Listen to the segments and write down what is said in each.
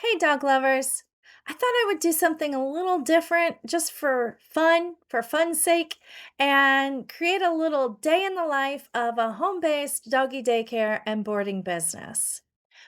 Hey, dog lovers. I thought I would do something a little different just for fun's sake, and create a little day in the life of a home based doggy daycare and boarding business.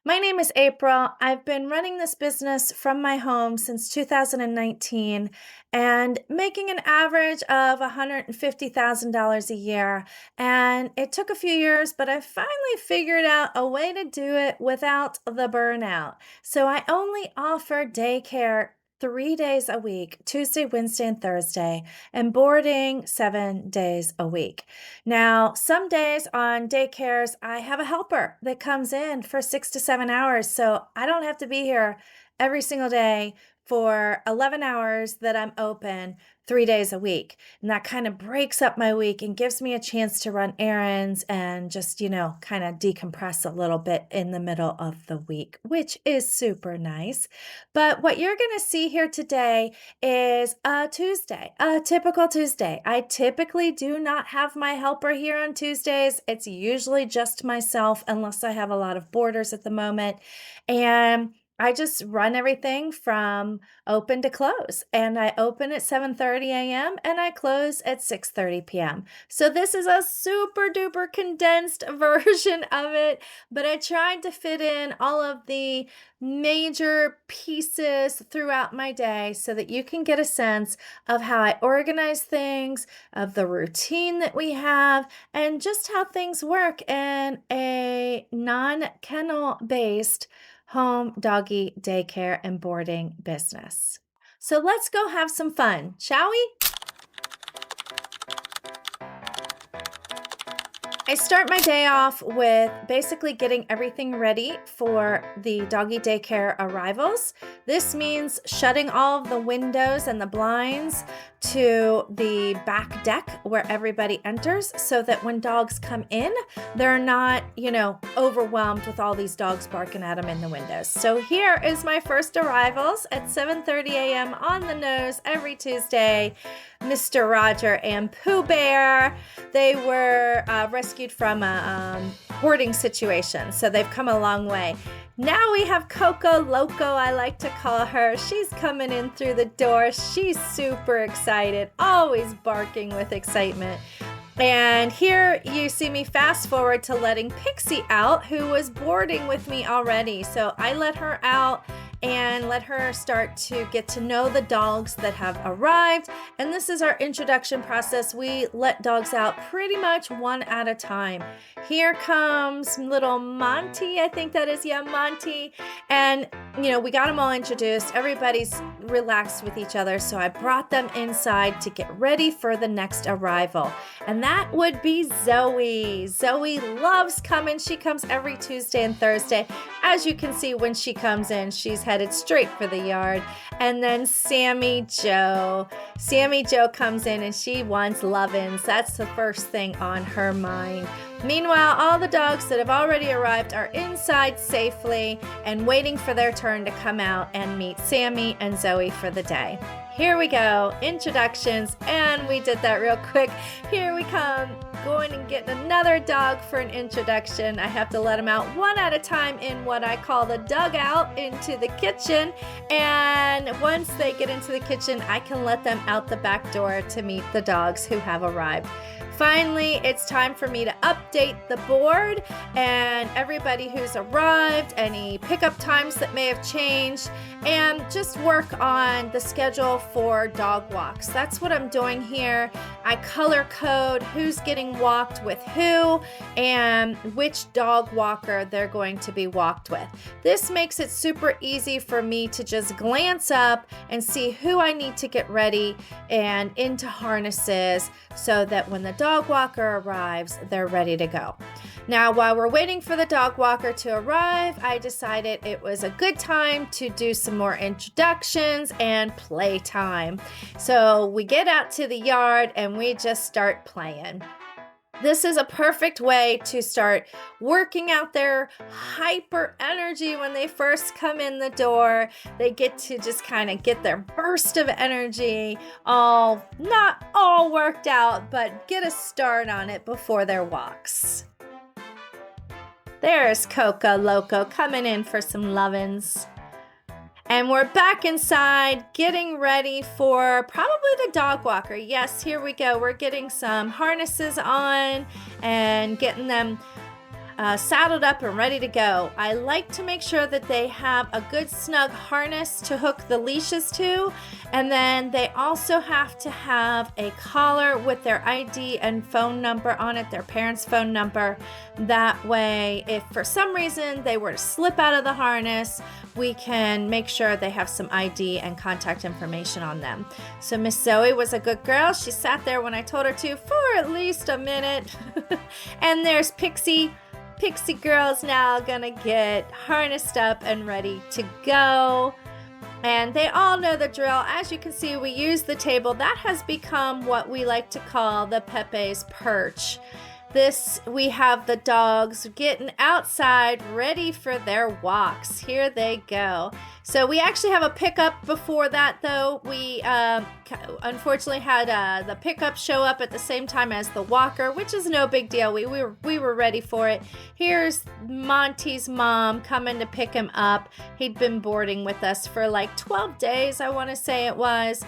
My name is April. I've been running this business from my home since 2019 and making an average of $150,000 a year. And it took a few years, but I finally figured out a way to do it without the burnout. So I only offer daycare 3 days a week, Tuesday, Wednesday, and Thursday, and boarding 7 days a week. Now, some days on daycares, I have a helper that comes in for 6 to 7 hours. So I don't have to be here every single day for 11 hours that I'm open 3 days a week. And that kind of breaks up my week and gives me a chance to run errands and just, kind of decompress a little bit in the middle of the week, which is super nice. But what you're going to see here today is a Tuesday, a typical Tuesday. I typically do not have my helper here on Tuesdays. It's usually just myself, unless I have a lot of boarders at the moment. And I just run everything from open to close. And I open at 7:30 a.m. and I close at 6:30 p.m. So this is a super duper condensed version of it, but I tried to fit in all of the major pieces throughout my day so that you can get a sense of how I organize things, of the routine that we have, and just how things work in a non-kennel based home doggy daycare and boarding business. So let's go have some fun, shall we? I start my day off with basically getting everything ready for the doggy daycare arrivals. This means shutting all of the windows and the blinds to the back deck where everybody enters so that when dogs come in, they're not, overwhelmed with all these dogs barking at them in the windows. So here is my first arrivals at 7:30 a.m. on the nose every Tuesday. Mr. Roger and Pooh Bear. They were rescued from a hoarding situation, so they've come a long way. Now we have Coco Loco, I like to call her. She's coming in through the door. She's super excited, always barking with excitement. And here you see me fast forward to letting Pixie out, who was boarding with me already. So I let her out and let her start to get to know the dogs that have arrived. And this is our introduction process. We let dogs out pretty much one at a time. Here comes little Monty. I think that is, Monty. And, we got them all introduced. Everybody's relaxed with each other. So I brought them inside to get ready for the next arrival. And that would be Zoe. Zoe loves coming. She comes every Tuesday and Thursday. As you can see, when she comes in, she's headed straight for the yard. And then Sammy Joe. Sammy Joe comes in and she wants lovin's. That's the first thing on her mind. Meanwhile, all the dogs that have already arrived are inside safely and waiting for their turn to come out and meet Sammy and Zoe for the day. Here we go, introductions, and we did that real quick. Here we come, going and getting another dog for an introduction. I have to let them out one at a time in what I call the dugout into the kitchen. And once they get into the kitchen, I can let them out the back door to meet the dogs who have arrived. Finally, it's time for me to update the board and everybody who's arrived, any pickup times that may have changed, and just work on the schedule for dog walks. That's what I'm doing here. I color code who's getting walked with who and which dog walker they're going to be walked with. This makes it super easy for me to just glance up and see who I need to get ready and into harnesses so that when the dog walker arrives, they're ready to go. Now, while we're waiting for the dog walker to arrive, I decided it was a good time to do some more introductions and play time. So we get out to the yard and we just start playing. This is a perfect way to start working out their hyper energy when they first come in the door. They get to just kind of get their burst of energy, not all worked out, but get a start on it before their walks. There's Coco Loco coming in for some lovin's. And we're back inside getting ready for probably the dog walker. Yes, here we go. We're getting some harnesses on and getting them saddled up and ready to go. I like to make sure that they have a good snug harness to hook the leashes to, and then they also have to have a collar with their ID and phone number on it, their parents' phone number. That way, if for some reason they were to slip out of the harness, we can make sure they have some ID and contact information on them. So Miss Zoe was a good girl. She sat there when I told her to for at least a minute. And there's Pixie. Pixie girl's now gonna get harnessed up and ready to go. And they all know the drill. As you can see, we use the table. That has become what we like to call the Pepe's perch. We have the dogs getting outside ready for their walks. Here they go. So we actually have a pickup before that, though. We unfortunately had the pickup show up at the same time as the walker, which is no big deal. We were ready for it. Here's Monty's mom coming to pick him up. He'd been boarding with us for like 12 days, I want to say it was.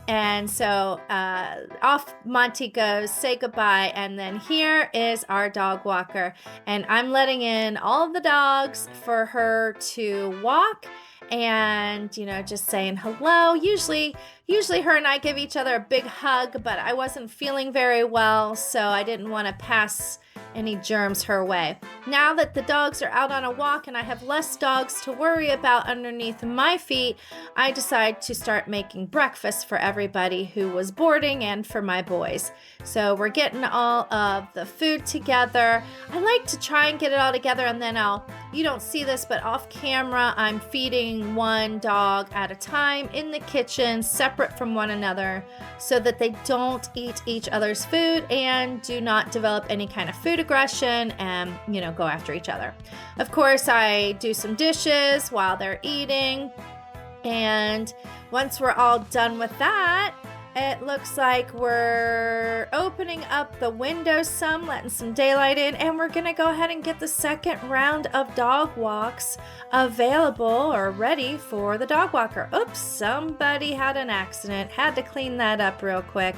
And so off Monty goes, say goodbye, and then here is our dog walker. And I'm letting in all the dogs for her to walk and, just saying hello. Usually her and I give each other a big hug, but I wasn't feeling very well, so I didn't want to pass any germs her way. Now that the dogs are out on a walk and I have less dogs to worry about underneath my feet, I decide to start making breakfast for everybody who was boarding and for my boys. So we're getting all of the food together. I like to try and get it all together, and then you don't see this, but off camera, I'm feeding one dog at a time in the kitchen, separate from one another, so that they don't eat each other's food and do not develop any kind of food aggression and, go after each other. Of course, I do some dishes while they're eating. And once we're all done with that, it looks like we're opening up the windows some, letting some daylight in, and we're going to go ahead and get the second round of dog walks available or ready for the dog walker. Oops, somebody had an accident. Had to clean that up real quick.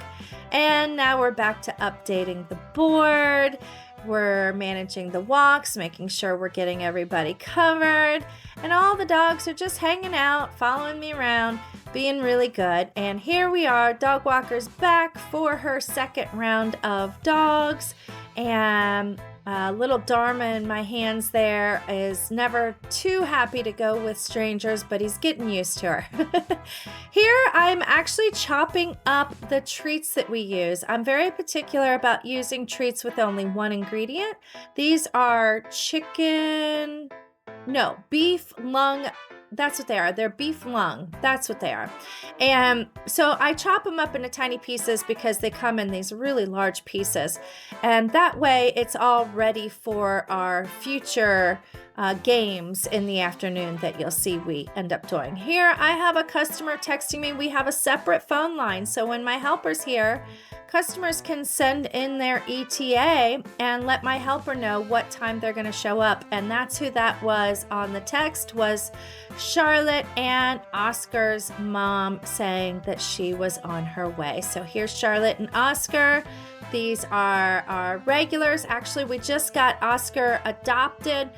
And now we're back to updating the board. We're managing the walks, making sure we're getting everybody covered. And all the dogs are just hanging out, following me around, being really good. And here we are, dog walker's back for her second round of dogs. And little Dharma in my hands there is never too happy to go with strangers, but he's getting used to her. Here I'm actually chopping up the treats that we use. I'm very particular about using treats with only one ingredient. These are beef lung. That's what they are. They're beef lung. That's what they are. And so I chop them up into tiny pieces because they come in these really large pieces. And that way it's all ready for our future games in the afternoon that you'll see we end up doing. Here I have a customer texting me. We have a separate phone line. So when my helper's here, customers can send in their ETA and let my helper know what time they're going to show up. And that's who that was on the text, was Charlotte and Oscar's mom saying that she was on her way. So here's Charlotte and Oscar. These are our regulars. Actually, we just got Oscar adopted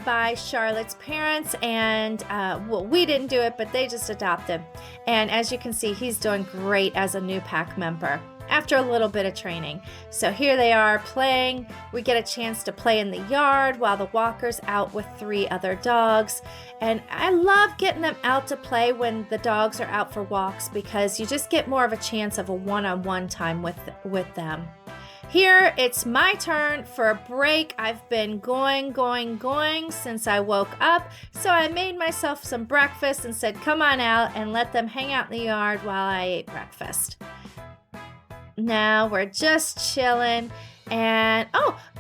by Charlotte's parents, and we didn't do it, but they just adopted. And as you can see, he's doing great as a new pack member after a little bit of training. So here they are playing. We get a chance to play in the yard while the walker's out with 3 other dogs. And I love getting them out to play when the dogs are out for walks, because you just get more of a chance of a one-on-one time with them. Here, it's my turn for a break. I've been going since I woke up. So I made myself some breakfast and said, come on out and let them hang out in the yard while I ate breakfast. Now we're just chilling. And,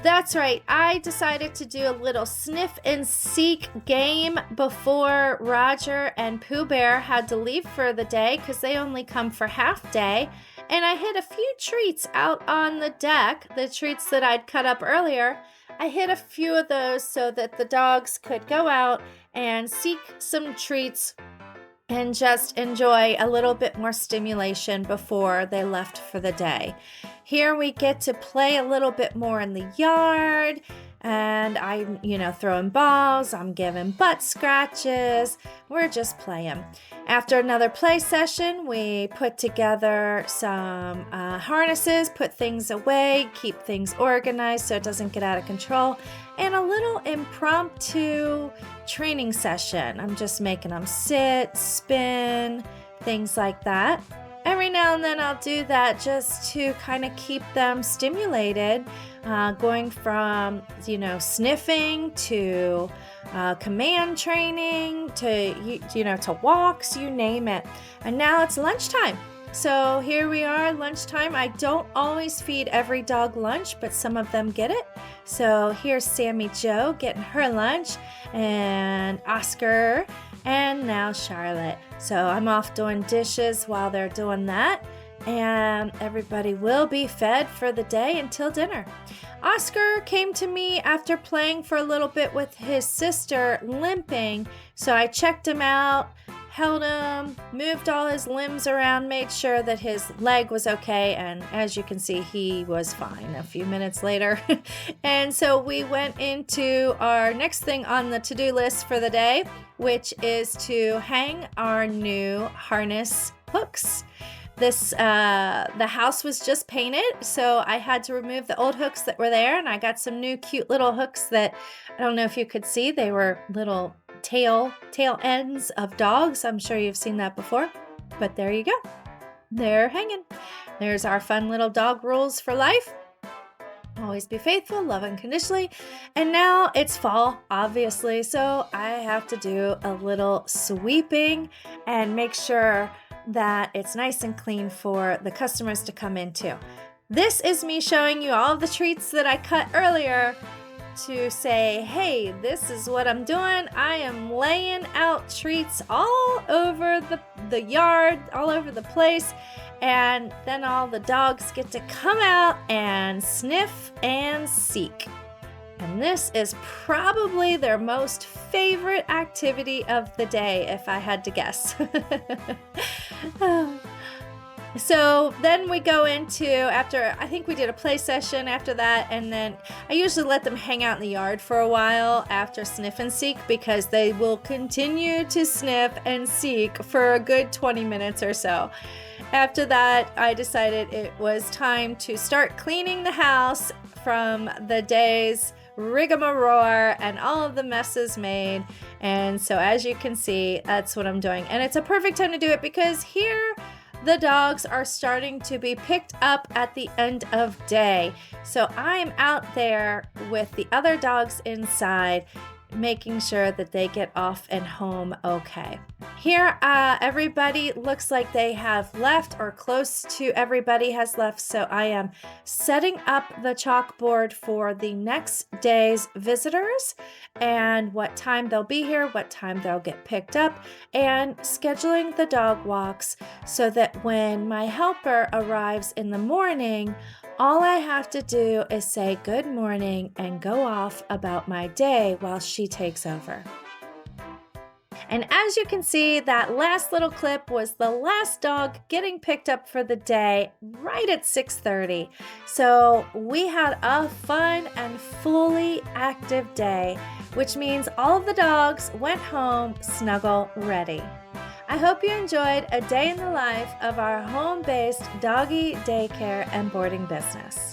that's right. I decided to do a little sniff and seek game before Roger and Pooh Bear had to leave for the day, because they only come for half day. And I hid a few treats out on the deck, the treats that I'd cut up earlier. I hid a few of those so that the dogs could go out and seek some treats and just enjoy a little bit more stimulation before they left for the day. Here we get to play a little bit more in the yard, and I'm, throwing balls, I'm giving butt scratches, we're just playing. After another play session, we put together some harnesses, put things away, keep things organized so it doesn't get out of control, and a little impromptu training session. I'm just making them sit, spin, things like that. Every now and then I'll do that just to kind of keep them stimulated, going from, sniffing to command training to walks, you name it. And now it's lunchtime. So here we are, lunchtime. I don't always feed every dog lunch, but some of them get it. So here's Sammy Jo getting her lunch, and Oscar, and now Charlotte. So I'm off doing dishes while they're doing that, and everybody will be fed for the day until dinner. Oscar came to me after playing for a little bit with his sister, limping, so I checked him out, held him, moved all his limbs around, made sure that his leg was okay, and as you can see, he was fine a few minutes later. And so we went into our next thing on the to-do list for the day, which is to hang our new harness hooks. The house was just painted, so I had to remove the old hooks that were there, and I got some new cute little hooks that, I don't know if you could see, they were little tail ends of dogs. I'm sure you've seen that before, but there you go. They're hanging. There's our fun little dog rules for life. Always be faithful, love unconditionally. And now it's fall, obviously, so I have to do a little sweeping and make sure that it's nice and clean for the customers to come into. This is me showing you all of the treats that I cut earlier to say, hey, this is what I'm doing. I am laying out treats all over the yard, all over the place, and then all the dogs get to come out and sniff and seek. And this is probably their most favorite activity of the day, if I had to guess. So then we go into, after, I think we did a play session after that, and then I usually let them hang out in the yard for a while after sniff and seek, because they will continue to sniff and seek for a good 20 minutes or so. After that, I decided it was time to start cleaning the house from the day's rigmarole and all of the messes made. And so as you can see, that's what I'm doing. And it's a perfect time to do it because here the dogs are starting to be picked up at the end of day. So I'm out there with the other dogs inside, making sure that they get off and home okay. Here, everybody looks like they have left, or close to everybody has left, so I am setting up the chalkboard for the next day's visitors and what time they'll be here, what time they'll get picked up, and scheduling the dog walks so that when my helper arrives in the morning, all I have to do is say good morning and go off about my day while she takes over. And as you can see, that last little clip was the last dog getting picked up for the day right at 6:30. So we had a fun and fully active day, which means all of the dogs went home snuggle ready. I hope you enjoyed a day in the life of our home-based doggy daycare and boarding business.